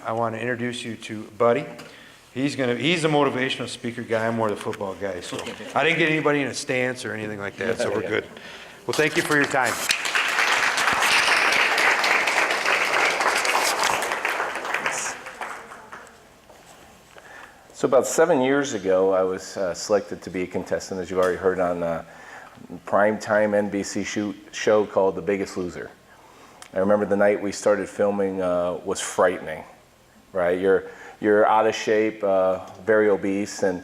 I want to introduce you to Buddy. He's a motivational speaker guy. I'm more the football guy. So I didn't get anybody in a stance or anything like that, so we're good. Well, thank you for your time. So about 7 years ago, I was selected to be a contestant, as you've already heard, on a primetime NBC show called The Biggest Loser. I remember the night we started filming was frightening, right? You're out of shape, very obese, and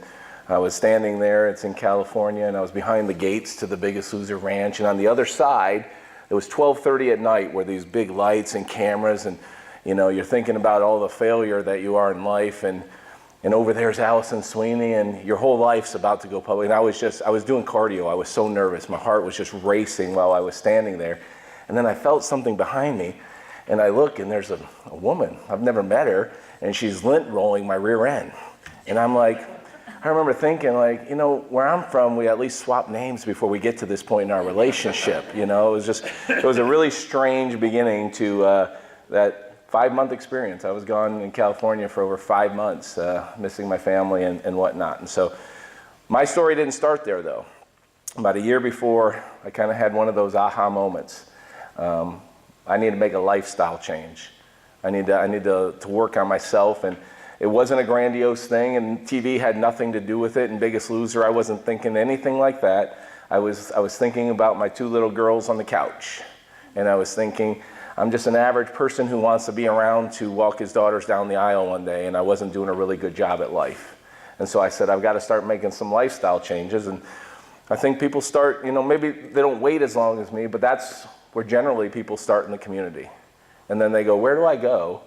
I was standing there, it's in California, and I was behind the gates to The Biggest Loser Ranch, and on the other side, it was 12:30 at night where these big lights and cameras, and you know, you're thinking about all the failure that you are in life, and over there's Allison Sweeney, and your whole life's about to go public. And I was doing cardio. I was so nervous. My heart was just racing while I was standing there. And then I felt something behind me, and I look, and there's a woman. I've never met her, and she's lint rolling my rear end. And I'm like, I remember thinking, like, you know, where I'm from, we at least swap names before we get to this point in our relationship. You know, it was a really strange beginning to that 5-month experience. I was gone in California for over 5 months, missing my family and whatnot. And so my story didn't start there, though. About a year before, I kind of had one of those aha moments. I need to make a lifestyle change. I need to work on myself, and it wasn't a grandiose thing, and TV had nothing to do with it. And Biggest Loser, I wasn't thinking anything like that. I was thinking about my 2 little girls on the couch, and I was thinking, I'm just an average person who wants to be around to walk his daughters down the aisle one day, and I wasn't doing a really good job at life. And so I said, I've got to start making some lifestyle changes. And I think people start, you know, maybe they don't wait as long as me, but that's where generally people start in the community. And then they go, where do I go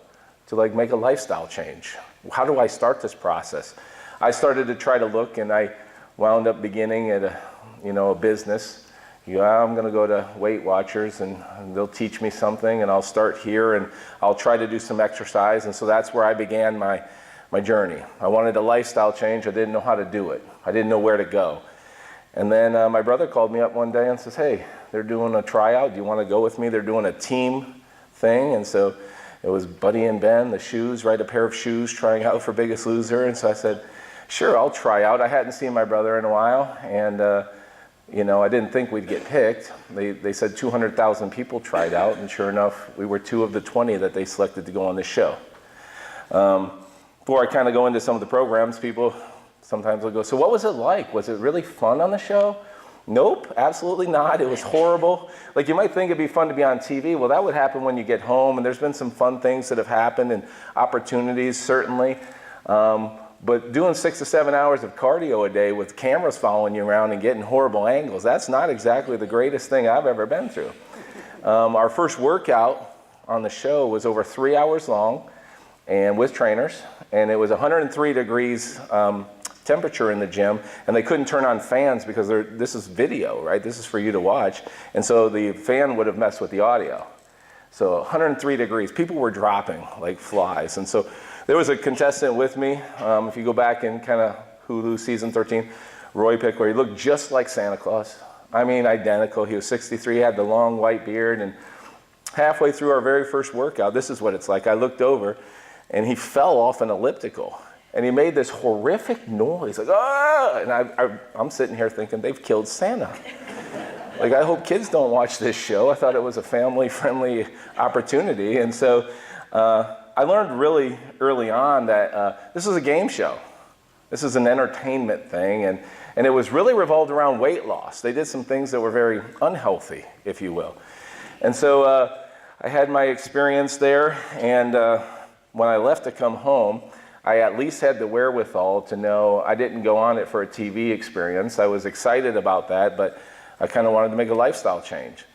to like make a lifestyle change? How do I start this process? I started to try to look, and I wound up beginning at a business. I'm going to go to Weight Watchers, and they'll teach me something, and I'll start here, and I'll try to do some exercise. And so that's where I began my journey. I wanted a lifestyle change. I didn't know how to do it. I didn't know where to go. And then my brother called me up one day and says, hey, they're doing a tryout. Do you want to go with me? They're doing a team thing. And so it was Buddy and Ben, the shoes, right? A pair of shoes trying out for Biggest Loser. And so I said, sure, I'll try out. I hadn't seen my brother in a while, and you know, I didn't think we'd get picked. They said 200,000 people tried out, and sure enough, we were 2 of the 20 that they selected to go on this show. Before I kind of go into some of the programs, people sometimes will go, so what was it like? Was it really fun on the show? Nope, absolutely not. It was horrible. Like, you might think it'd be fun to be on TV. Well, that would happen when you get home, and there's been some fun things that have happened and opportunities, certainly. But doing 6 to 7 hours of cardio a day with cameras following you around and getting horrible angles, that's not exactly the greatest thing I've ever been through. Our first workout on the show was over 3 hours long and with trainers, and it was 103 degrees temperature in the gym, and they couldn't turn on fans because this is video, right? This is for you to watch, and so the fan would have messed with the audio. So 103 degrees, people were dropping like flies, and so there was a contestant with me, if you go back in kind of Hulu season 13, Roy Pickler. He looked just like Santa Claus. I mean, identical. He was 63, had the long white beard, and halfway through our very first workout, this is what it's like. I looked over, and he fell off an elliptical, and he made this horrific noise, like, ah! And I'm sitting here thinking, they've killed Santa. Like, I hope kids don't watch this show. I thought it was a family-friendly opportunity, and so I learned really early on that this is a game show. This is an entertainment thing, and it was really revolved around weight loss. They did some things that were very unhealthy, if you will. And so I had my experience there, and when I left to come home, I at least had the wherewithal to know I didn't go on it for a TV experience. I was excited about that, but I kind of wanted to make a lifestyle change.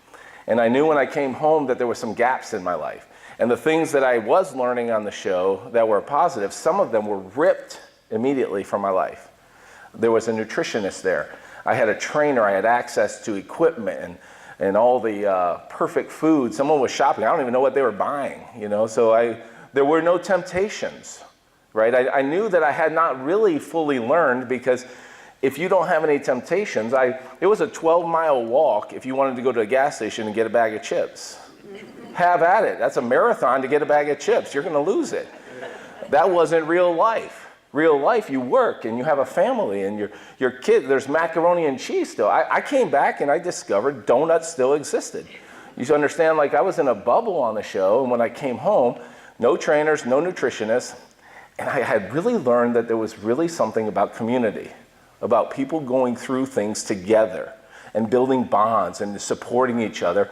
And I knew when I came home that there were some gaps in my life. And the things that I was learning on the show that were positive, some of them were ripped immediately from my life. There was a nutritionist there. I had a trainer. I had access to equipment and all the perfect food. Someone was shopping. I don't even know what they were buying, you know. So there were no temptations, right? I knew that I had not really fully learned, because if you don't have any temptations, it was a 12-mile walk if you wanted to go to a gas station and get a bag of chips. Have at it. That's a marathon to get a bag of chips. You're going to lose it. That wasn't real life. Real life, you work and you have a family and your kid, there's macaroni and cheese still. I came back and I discovered donuts still existed. You should understand, like I was in a bubble on the show, and when I came home, no trainers, no nutritionists, and I had really learned that there was really something about community, about people going through things together and building bonds and supporting each other.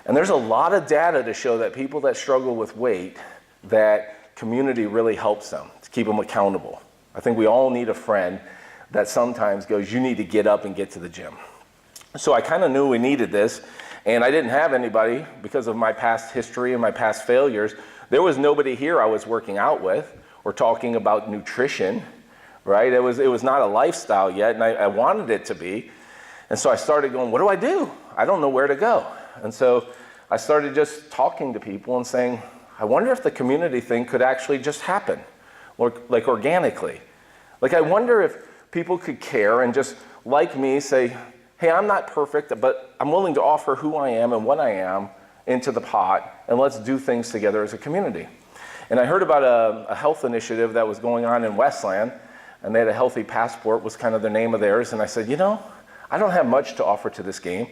And there's a lot of data to show that people that struggle with weight, that community really helps them to keep them accountable. I think we all need a friend that sometimes goes, you need to get up and get to the gym. So I kind of knew we needed this, and I didn't have anybody because of my past history and my past failures. There was nobody here I was working out with or talking about nutrition, right? It was not a lifestyle yet, and I wanted it to be. And so I started going, what do I do? I don't know where to go. And so I started just talking to people and saying, I wonder if the community thing could actually just happen, or like organically. Like I wonder if people could care and just like me say, hey, I'm not perfect, but I'm willing to offer who I am and what I am into the pot, and let's do things together as a community. And I heard about a health initiative that was going on in Westland, and they had a healthy passport was kind of the name of theirs. And I said, you know, I don't have much to offer to this game,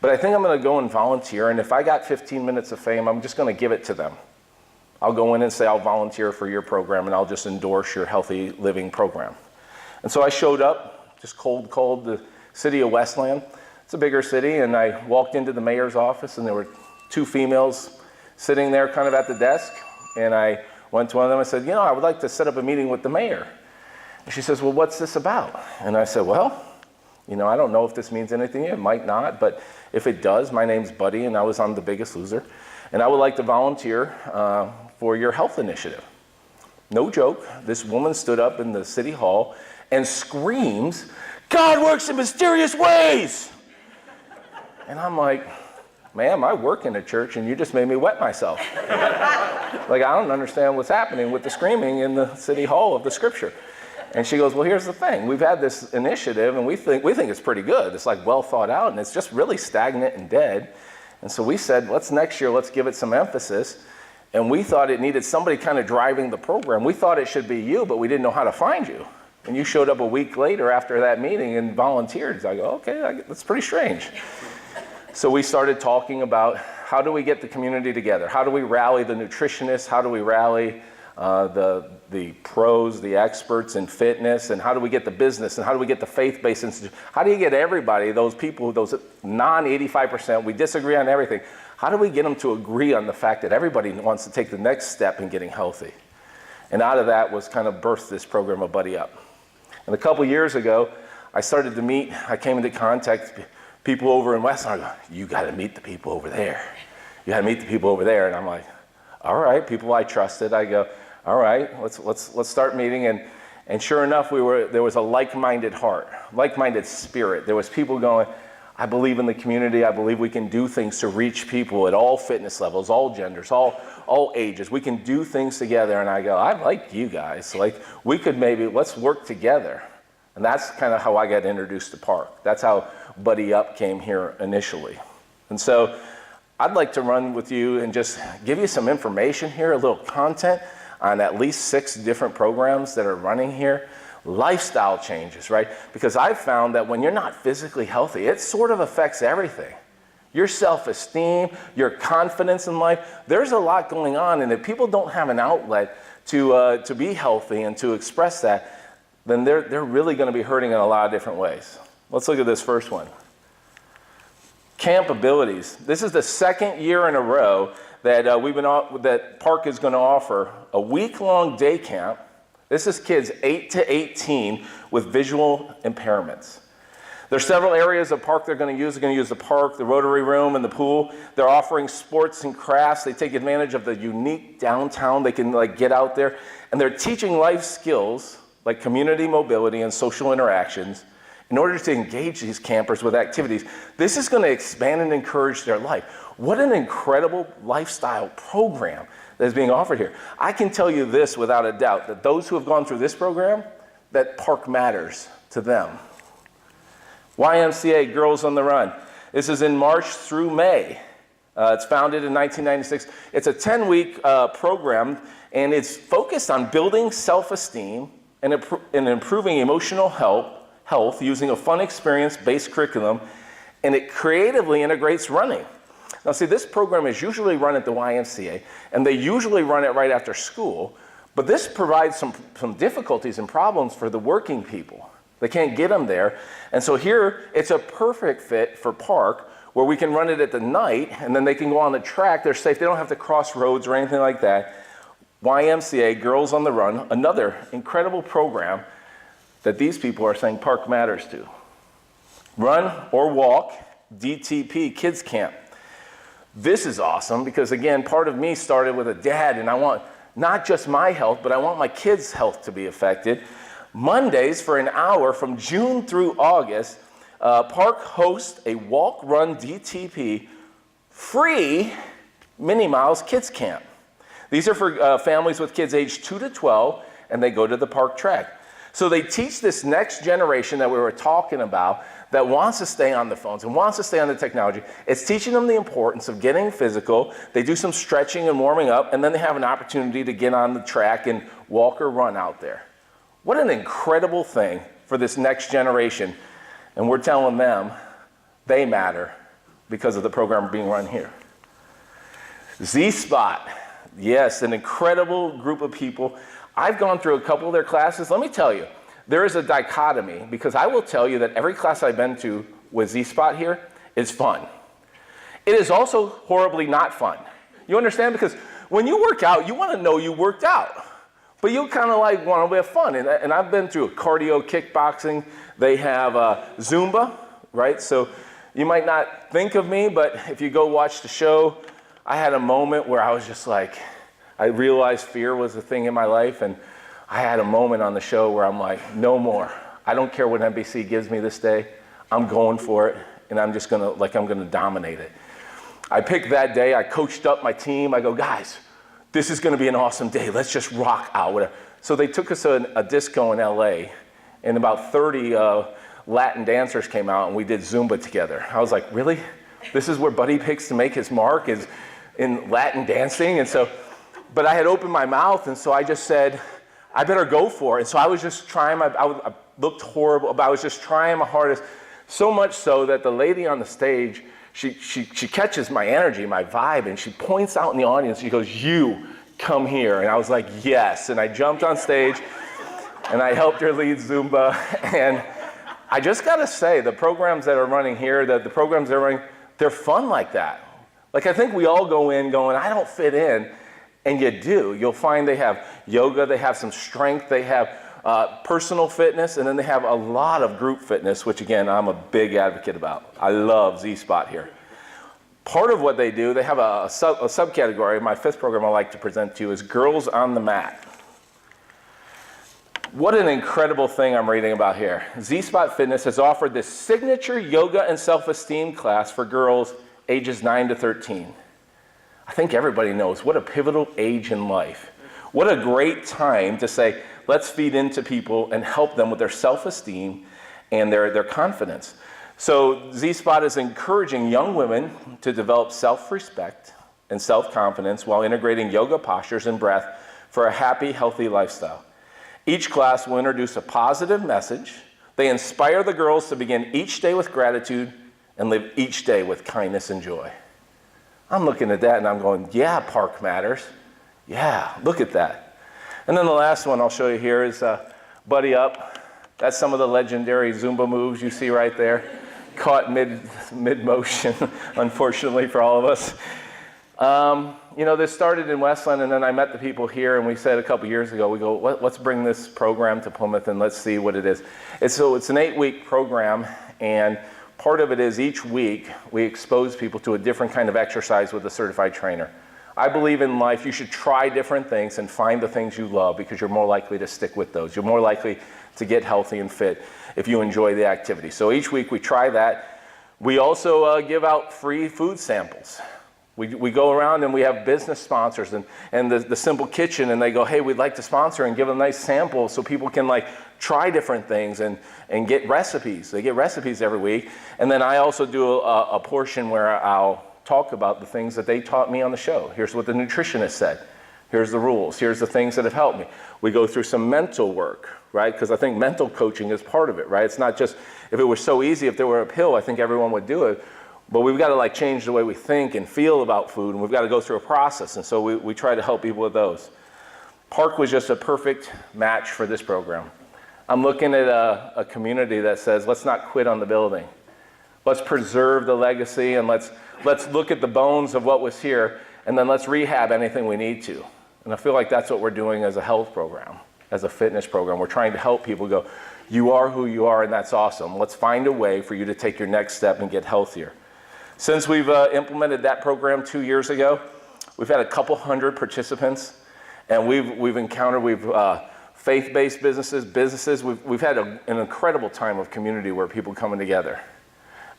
but I think I'm gonna go and volunteer, and if I got 15 minutes of fame, I'm just gonna give it to them. I'll go in and say, I'll volunteer for your program, and I'll just endorse your healthy living program. And so I showed up, just cold called the city of Westland. It's a bigger city, and I walked into the mayor's office, and there were 2 females sitting there kind of at the desk, and I went to one of them and said, you know, I would like to set up a meeting with the mayor. And she says, well, what's this about? And I said, well, you know, I don't know if this means anything, it might not, but if it does, my name's Buddy, and I was on The Biggest Loser, and I would like to volunteer for your health initiative. No joke, this woman stood up in the city hall and screams, God works in mysterious ways! And I'm like, ma'am, I work in a church and you just made me wet myself. Like, I don't understand what's happening with the screaming in the city hall of the scripture. And she goes, well, here's the thing. We've had this initiative and we think it's pretty good. It's like well thought out and it's just really stagnant and dead. And so we said, next year, let's give it some emphasis. And we thought it needed somebody kind of driving the program. We thought it should be you, but we didn't know how to find you. And you showed up a week later after that meeting and volunteered. So I go, okay, that's pretty strange. So we started talking about how do we get the community together? How do we rally the nutritionists? How do we rally the pros, the experts in fitness? And how do we get the business? And how do we get the faith-based institutions? How do you get everybody, those people, those non-85%, we disagree on everything. How do we get them to agree on the fact that everybody wants to take the next step in getting healthy? And out of that was kind of birthed this program of Buddy Up. And a couple years ago, I started to meet, I came into contact with people over in Westland. I go, you got to meet the people over there. You got to meet the people over there. And I'm like, all right, people I trusted. I go, all right, let's start meeting. And sure enough, there was a like-minded heart, like-minded spirit. There was people going, I believe in the community. I believe we can do things to reach people at all fitness levels, all genders, all ages. We can do things together. And I go, I like you guys. Like, we could let's work together. And that's kind of how I got introduced to PARC. That's how Buddy Up came here initially. And so I'd like to run with you and just give you some information here, a little content on at least 6 different programs that are running here. Lifestyle changes, right? Because I've found that when you're not physically healthy, it sort of affects everything. Your self-esteem, your confidence in life, there's a lot going on, and if people don't have an outlet to be healthy and to express that, then they're really going to be hurting in a lot of different ways. Let's look at this first one. Camp abilities. This is the 2nd year in a row that that PARC is going to offer a week-long day camp. This is kids 8 to 18 with visual impairments. There's several areas of PARC they're going to use. They're going to use the park, the Rotary Room, and the pool. They're offering sports and crafts. They take advantage of the unique downtown. They can get out there. And they're teaching life skills like community mobility and social interactions in order to engage these campers with activities. This is going to expand and encourage their life. What an incredible lifestyle program that is being offered here. I can tell you this without a doubt, that those who have gone through this program, that PARC matters to them. YMCA, Girls on the Run. This is in March through May. It's founded in 1996. It's a 10-week program, and it's focused on building self-esteem and improving emotional health using a fun experience-based curriculum, and it creatively integrates running. Now see, this program is usually run at the YMCA, and they usually run it right after school, but this provides some difficulties and problems for the working people. They can't get them there, and so here it's a perfect fit for Park, where we can run it at the night, and then they can go on the track. They're safe. They don't have to cross roads or anything like that. YMCA, Girls on the Run, another incredible program that these people are saying Park matters to. Run or Walk, DTP, Kids Camp. This is awesome because, again, part of me started with a dad, and I want not just my health, but I want my kids' health to be affected. Mondays for an hour from June through August, Park hosts a Walk Run DTP free Mini Miles Kids Camp. These are for families with kids aged 2 to 12, and they go to the Park track. So they teach this next generation that we were talking about that wants to stay on the phones and wants to stay on the technology. It's teaching them the importance of getting physical. They do some stretching and warming up, and then they have an opportunity to get on the track and walk or run out there. What an incredible thing for this next generation. And we're telling them they matter because of the program being run here. Z-Spot, yes, an incredible group of people. I've gone through a couple of their classes. Let me tell you, there is a dichotomy because I will tell you that every class I've been to with Z-Spot here is fun. It is also horribly not fun. You understand? Because when you work out, you want to know you worked out. But you kind of like want to have fun. And I've been through cardio, kickboxing. They have Zumba, right? So you might not think of me, but if you go watch the show, I had a moment where I was just like, I realized fear was a thing in my life. And I had a moment on the show where I'm like, no more. I don't care what NBC gives me this day. I'm going for it. And I'm just going to, I'm going to dominate it. I picked that day. I coached up my team. I go, guys, this is going to be an awesome day. Let's just rock out. Whatever. So they took us to a disco in LA, and about 30 Latin dancers came out, and we did Zumba together. I was like, really? This is where Buddy picks to make his mark, is in Latin dancing? And so, but I had opened my mouth, and so I just said, I better go for it. And so I was just trying I looked horrible, but I was just trying my hardest, so much so that the lady on the stage, she catches my energy, my vibe, and she points out in the audience, she goes, you, come here. And I was like, yes. And I jumped on stage, and I helped her lead Zumba. And I just got to say, the programs that are running here, the programs that are running, they're fun like that. Like, I think we all go in going, I don't fit in. And you do. You'll find they have yoga, they have some strength, they have personal fitness, and then they have a lot of group fitness, which again, I'm a big advocate about. I love Z-Spot here. Part of what they do, they have a subcategory. My fifth program I like to present to you is Girls on the Mat. What an incredible thing I'm reading about here. Z-Spot Fitness has offered this signature yoga and self-esteem class for girls ages 9 to 13. I think everybody knows what a pivotal age in life. What a great time to say, let's feed into people and help them with their self-esteem and their confidence. So Z-Spot is encouraging young women to develop self-respect and self-confidence while integrating yoga postures and breath for a happy, healthy lifestyle. Each class will introduce a positive message. They inspire the girls to begin each day with gratitude and live each day with kindness and joy. I'm looking at that and I'm going, yeah, Park matters. Yeah, look at that. And then the last one I'll show you here is Buddy Up. That's some of the legendary Zumba moves you see right there. Caught mid-motion, unfortunately for all of us. You know, this started in Westland, and then I met the people here, and we said a couple years ago, we go, let's bring this program to Plymouth and let's see what it is. It's an 8-week program, and part of it is each week we expose people to a different kind of exercise with a certified trainer. I believe in life you should try different things and find the things you love because you're more likely to stick with those. You're more likely to get healthy and fit if you enjoy the activity. So each week we try that. We also give out free food samples. We go around and we have business sponsors and the Simple Kitchen, and they go, hey, we'd like to sponsor, and give them nice samples so people can try different things and get recipes. They get recipes every week. And then I also do a portion where I'll talk about the things that they taught me on the show. Here's what the nutritionist said. Here's the rules. Here's the things that have helped me. We go through some mental work, right? Because I think mental coaching is part of it, right? It's not just, if it was so easy, if there were a pill, I think everyone would do it. But we've got to like change the way we think and feel about food, and we've got to go through a process. And so we try to help people with those. PARC was just a perfect match for this program. I'm looking at a community that says, let's not quit on the building. Let's preserve the legacy, and let's look at the bones of what was here, and then let's rehab anything we need to. And I feel like that's what we're doing as a health program, as a fitness program. We're trying to help people go, you are who you are, and that's awesome. Let's find a way for you to take your next step and get healthier. Since we've implemented that program 2 years ago, we've had a couple hundred participants, and we've encountered faith-based businesses. We've had an incredible time of community where people coming together.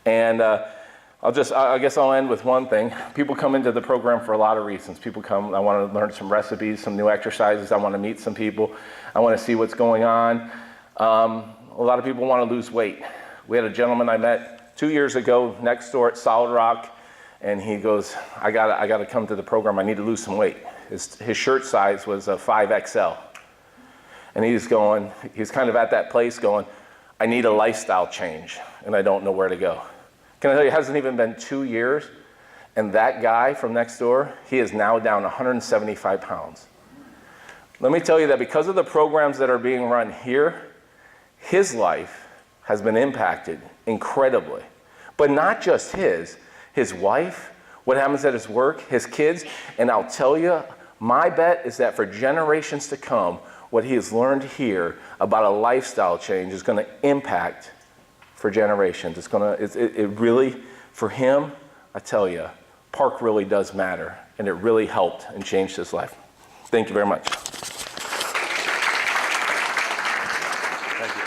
And I guess I'll end with one thing. People come into the program for a lot of reasons. People come, I want to learn some recipes, some new exercises. I want to meet some people. I want to see what's going on. A lot of people want to lose weight. We had a gentleman I met 2 years ago next door at Solid Rock, and he goes, I gotta come to the program. I need to lose some weight. His shirt size was a 5XL. And he's kind of at that place going, I need a lifestyle change, and I don't know where to go. Can I tell you, it hasn't even been 2 years, and that guy from next door, he is now down 175 pounds. Let me tell you that because of the programs that are being run here, his life has been impacted incredibly. But not just his wife, what happens at his work, his kids, and I'll tell you, my bet is that for generations to come, what he has learned here about a lifestyle change is going to impact for generations. It really, for him, I tell you, PARC really does matter, and it really helped and changed his life. Thank you very much. Thank you.